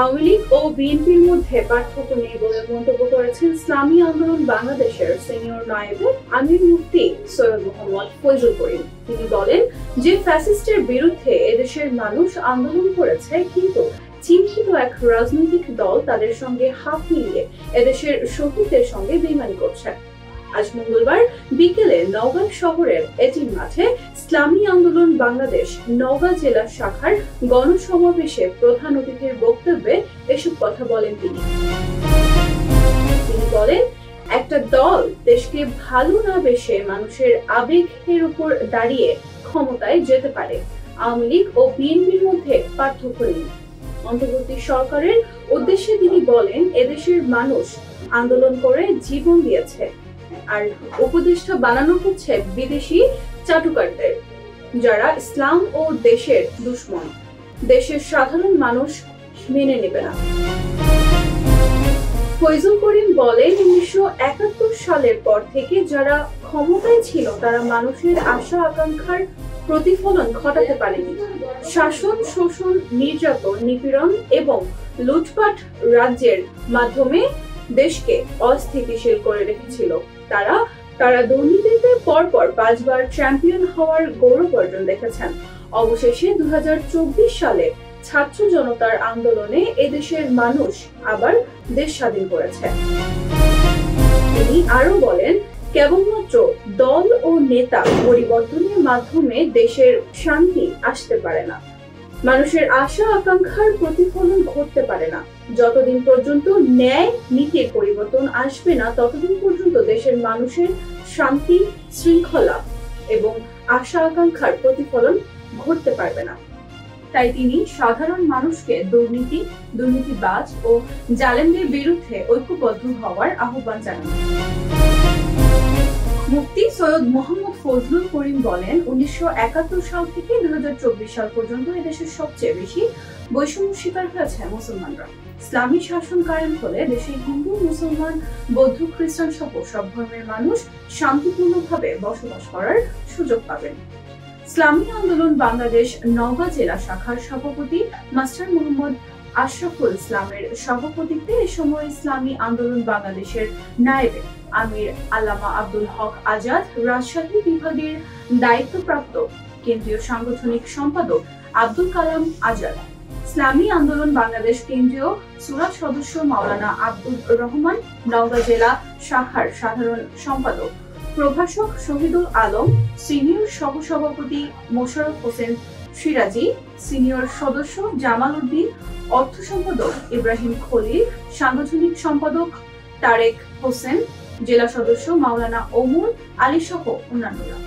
আওয়ামী লীগ ও বিএনপির মধ্যে পার্থক্য নেই বলে মন্তব্য করেছেন ইসলামী আন্দোলন বাংলাদেশের সিনিয়র নায়েবে আমির মুফতি সৈয়দ মোহাম্মদ ফয়জুল করিম। তিনি বলেন যে ফ্যাসিস্টের বিরুদ্ধে এদেশের মানুষ আন্দোলন করেছে, কিন্তু চিহ্নিত এক রাজনৈতিক দল তাদের সঙ্গে হাত মিলিয়ে এদেশের শহীদদের সঙ্গে বেইমানি করছে। আজ মঙ্গলবার বিকেলে নওগাঁ শহরের এটিএম মাঠে ইসলামী আন্দোলন বাংলাদেশ নওগাঁ জেলা শাখার গণসমাবেশে প্রধান অতিথির বক্তব্যে এসব কথা বলেন তিনি। বলেন, একটা দল দেশকে ভালো না বেসে মানুষের আবেগের উপর দাঁড়িয়ে ক্ষমতায় যেতে পারে। আওয়ামী লীগ ও বিএনপির মধ্যে পার্থক্য নেই। অন্তর্বর্তী সরকারের উদ্দেশ্যে তিনি বলেন, এদেশের মানুষ আন্দোলন করে জীবন দিয়েছে, আর উপদেষ্টা বানানো হচ্ছে বিদেশি চাটুকারদের, যারা ইসলাম ও দেশের দুশ্মন। দেশের সাধারণ মানুষ মেনে নেবে না। ফয়জুল করিম বলেন, 1971 সালের পর থেকে যারা ক্ষমতায় ছিল তারা মানুষের আশা আকাঙ্ক্ষার প্রতিফলন ঘটাতে পারেনি। শাসন, শোষণ, নির্যাতন, নিপীড়ন এবং লুটপাট রাজ্যের মাধ্যমে দেশকে অস্থিতিশীল করে রেখেছিল। তারা দুর্নীতিতে পরপর 5 বার চ্যাম্পিয়ন হওয়ার গৌরব অর্জন দেখেছেন। অবশেষে 2024 সালে ছাত্র জনতার আন্দোলনে এদেশের মানুষ আবার দেশ স্বাধীন করেছে। তিনি আরো বলেন, কেবলমাত্র দল ও নেতা পরিবর্তনের মাধ্যমে দেশের শান্তি আসতে পারে না, মানুষের আশা আকাঙ্ক্ষার প্রতিফলন ঘটতে পারে না। যতদিন পর্যন্ত ন্যায় নীতির পরিবর্তন আসবে না, ততদিন পর্যন্ত দেশের মানুষের শান্তি, শৃঙ্খলা এবং আশা আকাঙ্ক্ষার প্রতিফলন ঘটতে পারবে না। তাই তিনি সাধারণ মানুষকে দুর্নীতিবাজ ও জালেমদের বিরুদ্ধে ঐক্যবদ্ধ হওয়ার আহ্বান জানান। মুফতি সৈয়দ মোহাম্মদ ফজলুল করিম বলেন, 1971 সাল থেকে 2024 সাল পর্যন্ত এদেশের সবচেয়ে বেশি বৈষম্য শিকার হয়েছে মুসলমানরা। ইসলামী শাসন কায়েম হলে দেশে হিন্দু, মুসলমান, বৌদ্ধ, খ্রিস্টান সহ সব ধর্মের মানুষ শান্তিপূর্ণভাবে বসবাস করার সুযোগ পাবেন। ইসলামী আন্দোলন বাংলাদেশ নওগাঁ জেলা শাখার সভাপতি মাস্টার মোহাম্মদ আশরাফুল ইসলামের সভাপতিত্বে এ সময় ইসলামী আন্দোলন বাংলাদেশের নায়েবে আমির আল্লামা আব্দুল হক আজাদ, রাজশাহী বিভাগের দায়িত্বপ্রাপ্ত কেন্দ্রীয় সাংগঠনিক সম্পাদক আব্দুল কালাম আজাদ, ইসলামী আন্দোলন বাংলাদেশ কেন্দ্রীয় সুরা সদস্য মাওলানা আব্দুর রহমান, নওগাঁ জেলা শাখার সাধারণ সম্পাদক প্রভাষক শহীদুল আলম, সিনিয়র সহসভাপতি মোশাররফ হোসেন সিরাজি, সিনিয়র সদস্য জামাল উদ্দিন, অর্থ সম্পাদক ইব্রাহিম খলিল, সাংগঠনিক সম্পাদক তারেক হোসেন, জেলা সদস্য মাওলানা ওমর আলী সহ অন্যান্যরা।